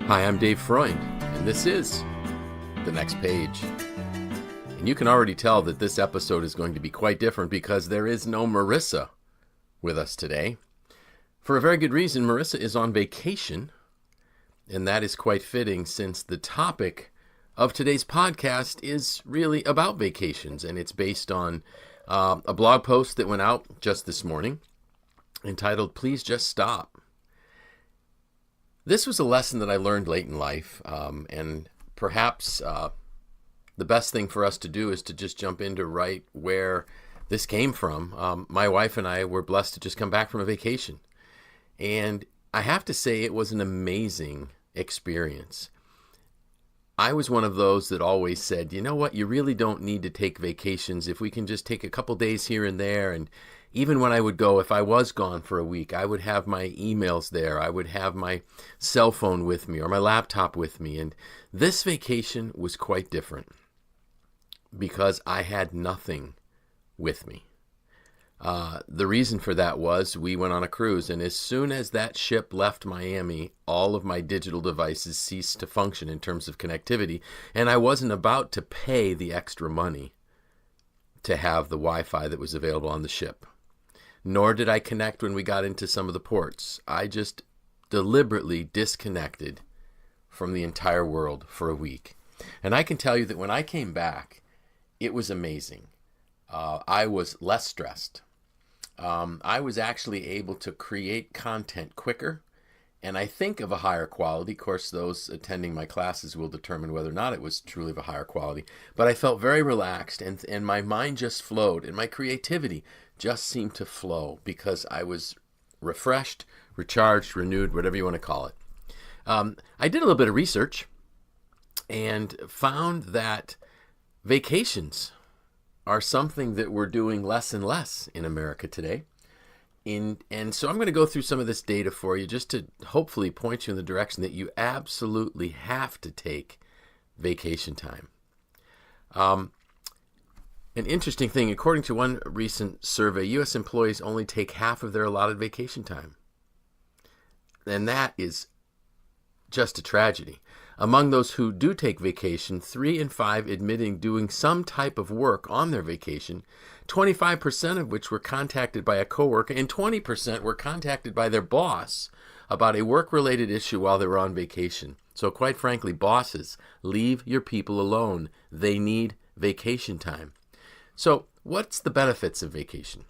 Hi, I'm Dave Freund, and this is The Next Page. And you can already tell that this episode is going to be quite different because there is no Marisa with us today. For a very good reason, Marisa is on vacation, and that is quite fitting since the topic of today's podcast is really about vacations, and it's based on a blog post that went out just this morning entitled, Please Just Stop. This was a lesson that I learned late in life, and perhaps the best thing for us to do is to just jump into right where this came from. My wife and I were blessed to just come back from a vacation, and I have to say it was an amazing experience. I was one of those that always said, you know what, you really don't need to take vacations if we can just take a couple days here and there. And even when I would go, if I was gone for a week, I would have my emails there. I would have my cell phone with me or my laptop with me. And this vacation was quite different because I had nothing with me. The reason for that was we went on a cruise, and as soon as that ship left Miami, all of my digital devices ceased to function in terms of connectivity, and I wasn't about to pay the extra money to have the Wi-Fi that was available on the ship. Nor did I connect when we got into some of the ports. I just deliberately disconnected from the entire world for a week. And I can tell you that when I came back, it was amazing. I was less stressed. I was actually able to create content quicker, and I think of a higher quality. Of course, those attending my classes will determine whether or not it was truly of a higher quality. But I felt very relaxed, and my mind just flowed, and my creativity just seemed to flow because I was refreshed, recharged, renewed, whatever you want to call it. I did a little bit of research and found that vacations are something that we're doing less and less in America today. And so I'm going to go through some of this data for you just to hopefully point you in the direction that you absolutely have to take vacation time. An interesting thing, according to one recent survey, U.S. employees only take half of their allotted vacation time. And that is just a tragedy. Among those who do take vacation, 3 in 5 admitting doing some type of work on their vacation, 25% of which were contacted by a coworker, and 20% were contacted by their boss about a work-related issue while they were on vacation. So quite frankly, bosses, leave your people alone. They need vacation time. So what's the benefits of vacation?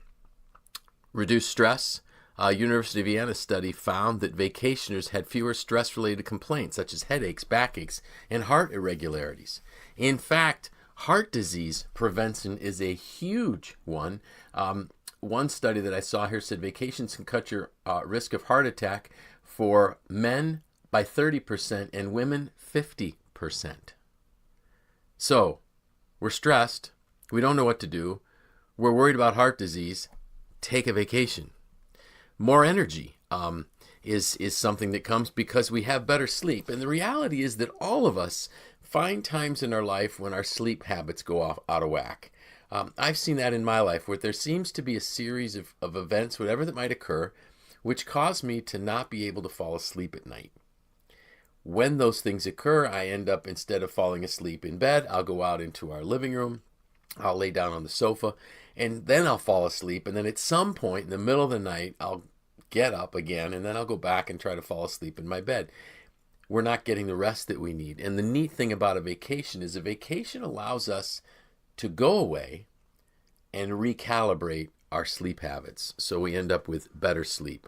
Reduce stress. University of Vienna study found that vacationers had fewer stress-related complaints such as headaches, backaches, and heart irregularities. In fact, heart disease prevention is a huge one. One study that I saw here said vacations can cut your risk of heart attack for men by 30% and women 50%. So, we're stressed. We don't know what to do. We're worried about heart disease. Take a vacation. More energy is something that comes because we have better sleep. And the reality is that all of us find times in our life when our sleep habits go out of whack. I've seen that in my life where there seems to be a series of events, whatever that might occur, which cause me to not be able to fall asleep at night. When those things occur, I end up, instead of falling asleep in bed, I'll go out into our living room. I'll lay down on the sofa, and then I'll fall asleep. And then at some point in the middle of the night, I'll get up again, and then I'll go back and try to fall asleep in my bed. We're not getting the rest that we need. And the neat thing about a vacation is a vacation allows us to go away and recalibrate our sleep habits. So we end up with better sleep.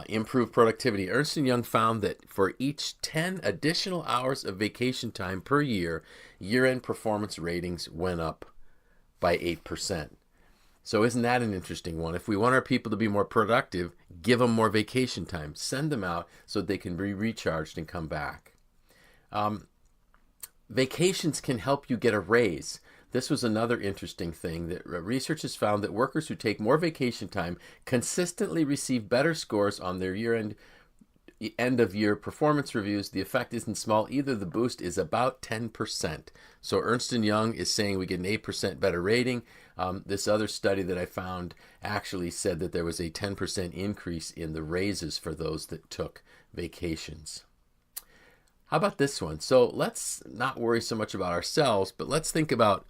Improved productivity. Ernst & Young found that for each 10 additional hours of vacation time per year, year-end performance ratings went up by 8%. So isn't that an interesting one? If we want our people to be more productive, give them more vacation time. Send them out so they can be recharged and come back. Vacations can help you get a raise. This was another interesting thing that researchers found that workers who take more vacation time consistently receive better scores on their end of year performance reviews. The effect isn't small either. The boost is about 10%. So Ernst & Young is saying we get an 8% better rating. This other study that I found actually said that there was a 10% increase in the raises for those that took vacations. How about this one? So let's not worry so much about ourselves, but let's think about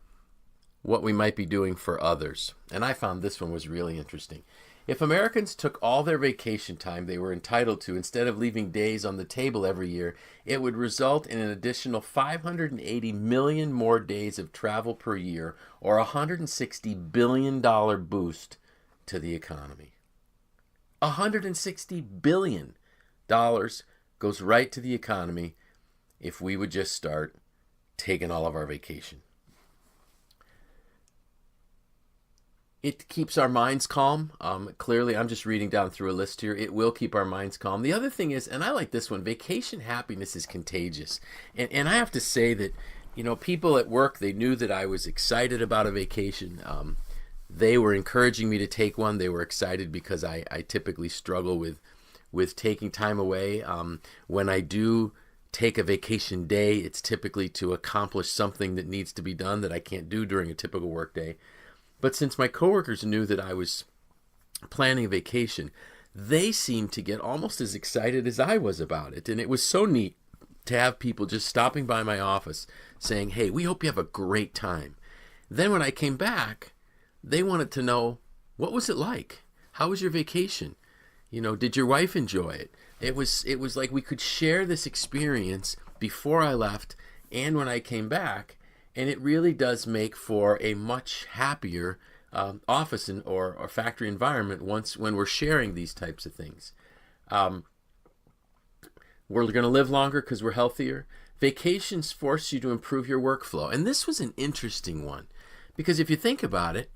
what we might be doing for others. And I found this one was really interesting. If Americans took all their vacation time they were entitled to instead of leaving days on the table every year, it would result in an additional 580 million more days of travel per year, or a $160 billion boost to the economy. $160 billion goes right to the economy if we would just start taking all of our vacation. It keeps our minds calm. Clearly, I'm just reading down through a list here. It will keep our minds calm. The other thing is, and I like this one, vacation happiness is contagious. And I have to say that, people at work, they knew that I was excited about a vacation. They were encouraging me to take one. They were excited because I typically struggle with taking time away. When I do take a vacation day, it's typically to accomplish something that needs to be done that I can't do during a typical work day. But since my coworkers knew that I was planning a vacation, they seemed to get almost as excited as I was about it. And it was so neat to have people just stopping by my office saying, "Hey, we hope you have a great time." Then when I came back, they wanted to know, what was it like? How was your vacation? Did your wife enjoy it? It was like we could share this experience before I left and when I came back. And it really does make for a much happier office or factory environment when we're sharing these types of things. We're going to live longer because we're healthier. Vacations force you to improve your workflow. And this was an interesting one because if you think about it,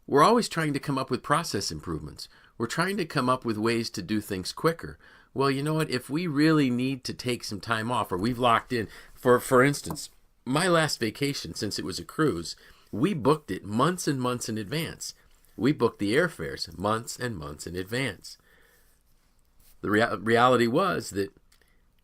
we're always trying to come up with process improvements. We're trying to come up with ways to do things quicker. Well, you know what? If we really need to take some time off or we've locked in, for instance, my last vacation, since it was a cruise, we booked it months and months in advance. We booked the airfares months and months in advance. The reality was that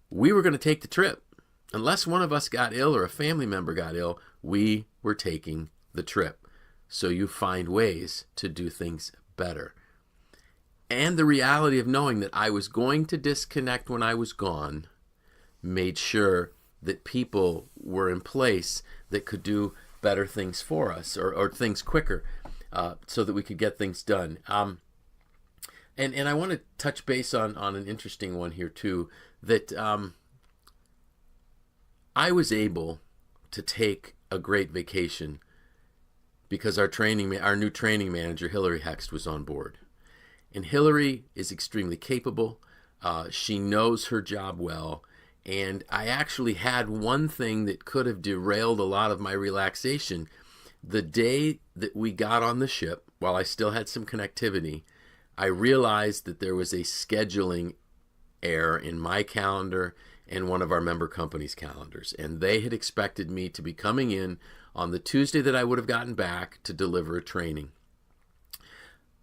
we were going to take the trip. Unless one of us got ill or a family member got ill, we were taking the trip. So you find ways to do things better. And the reality of knowing that I was going to disconnect when I was gone made sure that people were in place that could do better things for us or things quicker so that we could get things done. And I want to touch base on an interesting one here too, that I was able to take a great vacation because our new training manager, Hillary Hext, was on board. And Hillary is extremely capable. She knows her job well. And I actually had one thing that could have derailed a lot of my relaxation. The day that we got on the ship, while I still had some connectivity, I realized that there was a scheduling error in my calendar and one of our member companies' calendars. And they had expected me to be coming in on the Tuesday that I would have gotten back to deliver a training.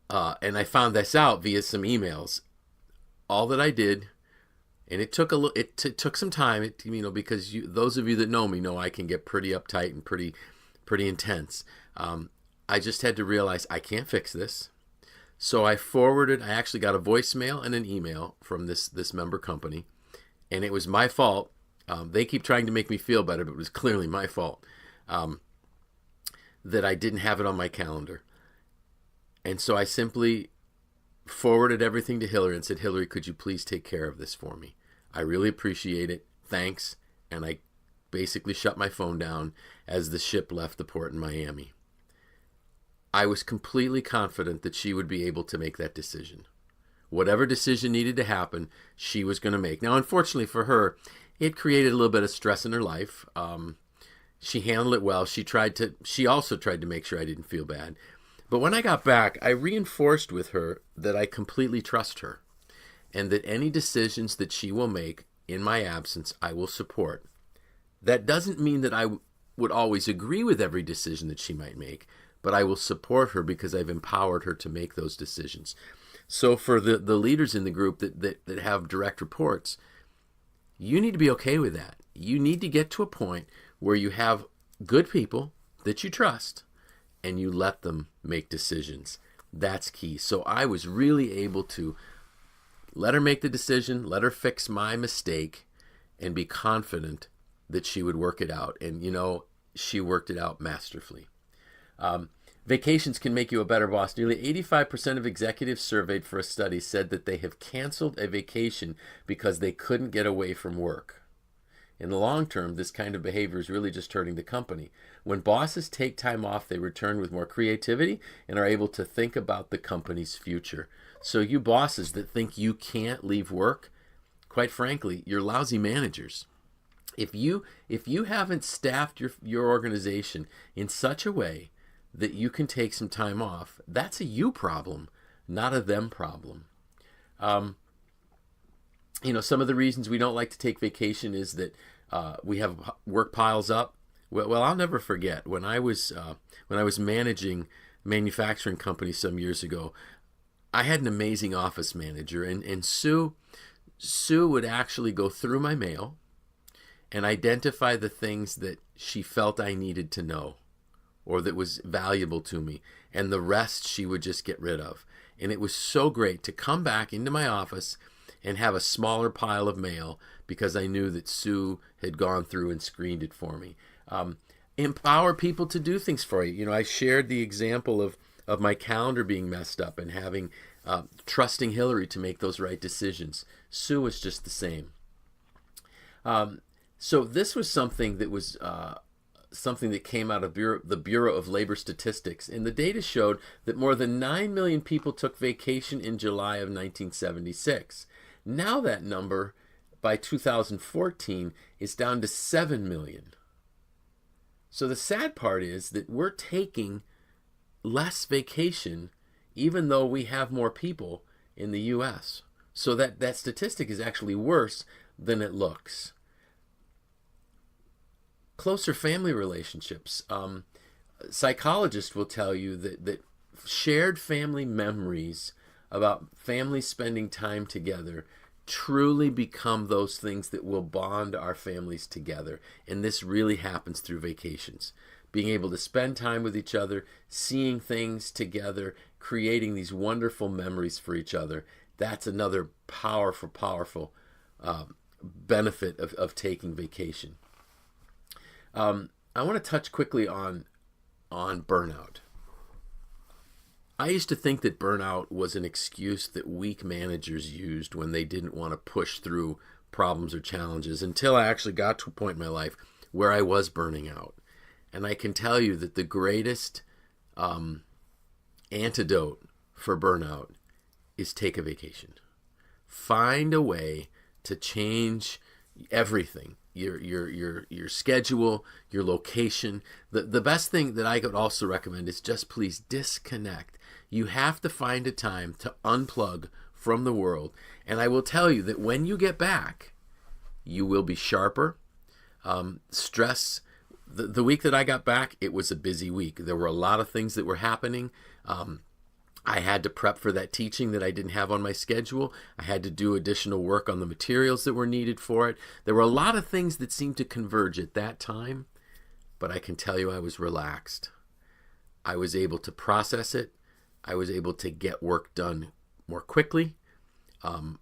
And I found this out via some emails. All that I did, and it took took some time, because those of you that know me know I can get pretty uptight and pretty intense. I just had to realize I can't fix this. So I actually got a voicemail and an email from this member company, and it was my fault. They keep trying to make me feel better, but it was clearly my fault that I didn't have it on my calendar. And so I simply forwarded everything to Hillary and said, "Hillary, could you please take care of this for me? I really appreciate it. Thanks." And I basically shut my phone down as the ship left the port in Miami. I was completely confident that she would be able to make that decision. Whatever decision needed to happen, she was going to make. Now, unfortunately for her, it created a little bit of stress in her life. She handled it well. She also tried to make sure I didn't feel bad. But when I got back, I reinforced with her that I completely trust her and that any decisions that she will make in my absence, I will support. That doesn't mean that I would always agree with every decision that she might make, but I will support her because I've empowered her to make those decisions. So for the leaders in the group that have direct reports, you need to be okay with that. You need to get to a point where you have good people that you trust and you let them make decisions. That's key. So I was really able to let her make the decision, let her fix my mistake, and be confident that she would work it out. And, she worked it out masterfully. Vacations can make you a better boss. Nearly 85% of executives surveyed for a study said that they have canceled a vacation because they couldn't get away from work. In the long term, this kind of behavior is really just hurting the company. When bosses take time off, they return with more creativity and are able to think about the company's future. So you bosses that think you can't leave work, quite frankly, you're lousy managers. If you haven't staffed your organization in such a way that you can take some time off, that's a you problem, not a them problem. Some of the reasons we don't like to take vacation is that we have work piles up. Well, I'll never forget when I was managing a manufacturing company some years ago. I had an amazing office manager, and Sue would actually go through my mail and identify the things that she felt I needed to know or that was valuable to me, and the rest she would just get rid of. And it was so great to come back into my office and have a smaller pile of mail because I knew that Sue had gone through and screened it for me. Empower people to do things for you. I shared the example of my calendar being messed up and having trusting Hillary to make those right decisions. Sue was just the same. So this was something that was something that came out of the Bureau of Labor Statistics, and the data showed that more than 9 million people took vacation in July of 1976. Now that number, by 2014, is down to 7 million. So the sad part is that we're taking less vacation even though we have more people in the U.S. So that statistic is actually worse than it looks. Closer family relationships. Psychologists will tell you that shared family memories about families spending time together truly become those things that will bond our families together. And this really happens through vacations. Being able to spend time with each other, seeing things together, creating these wonderful memories for each other. That's another powerful benefit of taking vacation. I want to touch quickly on burnout. I used to think that burnout was an excuse that weak managers used when they didn't want to push through problems or challenges, until I actually got to a point in my life where I was burning out. And I can tell you that the greatest antidote for burnout is take a vacation. Find a way to change everything. Your schedule, your location. The best thing that I could also recommend is just please disconnect. You have to find a time to unplug from the world. And I will tell you that when you get back, you will be sharper. Stress. The week that I got back, it was a busy week. There were a lot of things that were happening. I had to prep for that teaching that I didn't have on my schedule. I had to do additional work on the materials that were needed for it. There were a lot of things that seemed to converge at that time, but I can tell you I was relaxed. I was able to process it. I was able to get work done more quickly,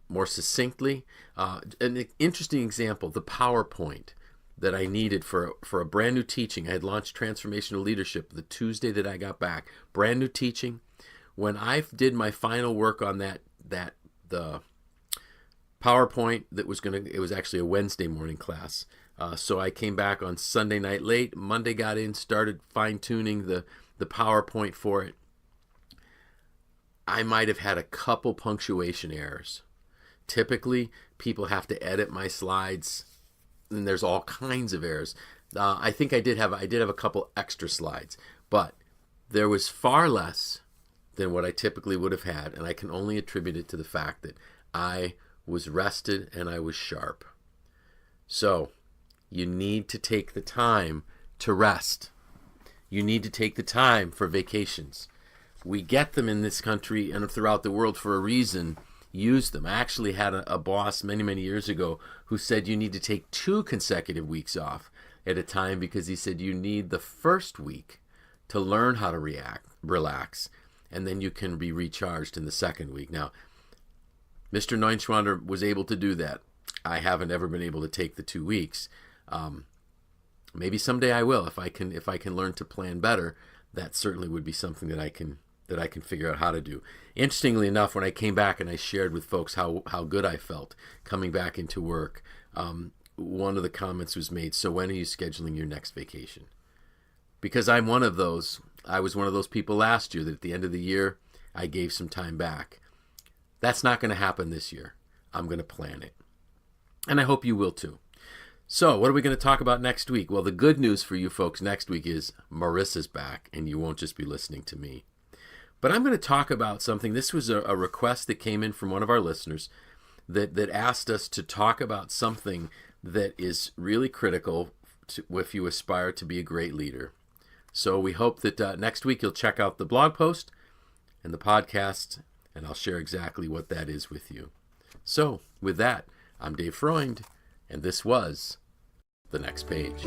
more succinctly. An interesting example, the PowerPoint that I needed for a brand new teaching. I had launched Transformational Leadership the Tuesday that I got back. Brand new teaching. When I did my final work on the PowerPoint it was actually a Wednesday morning class. So I came back on Sunday night late. Monday got in, started fine-tuning the PowerPoint for it. I might have had a couple punctuation errors. Typically, people have to edit my slides, and there's all kinds of errors. I think I did have a couple extra slides, but there was far less than what I typically would have had, and I can only attribute it to the fact that I was rested and I was sharp. So, you need to take the time to rest. You need to take the time for vacations. We get them in this country and throughout the world for a reason. Use them. I actually had a boss many years ago who said you need to take 2 consecutive weeks off at a time because he said you need the first week to learn how to relax, and then you can be recharged in the second week. Now, Mr. Neunschwander was able to do that. I haven't ever been able to take the 2 weeks. Maybe someday I will. If I can learn to plan better, that certainly would be something that I can figure out how to do. Interestingly enough, when I came back and I shared with folks how good I felt coming back into work, one of the comments was made, "So when are you scheduling your next vacation?" Because I was one of those people last year that at the end of the year, I gave some time back. That's not going to happen this year. I'm going to plan it. And I hope you will too. So what are we going to talk about next week? Well, the good news for you folks next week is Marisa's back, and you won't just be listening to me. But I'm going to talk about something. This was a request that came in from one of our listeners that asked us to talk about something that is really critical if you aspire to be a great leader. So we hope that next week you'll check out the blog post and the podcast, and I'll share exactly what that is with you. So with that, I'm Dave Freund, and this was The Next Page.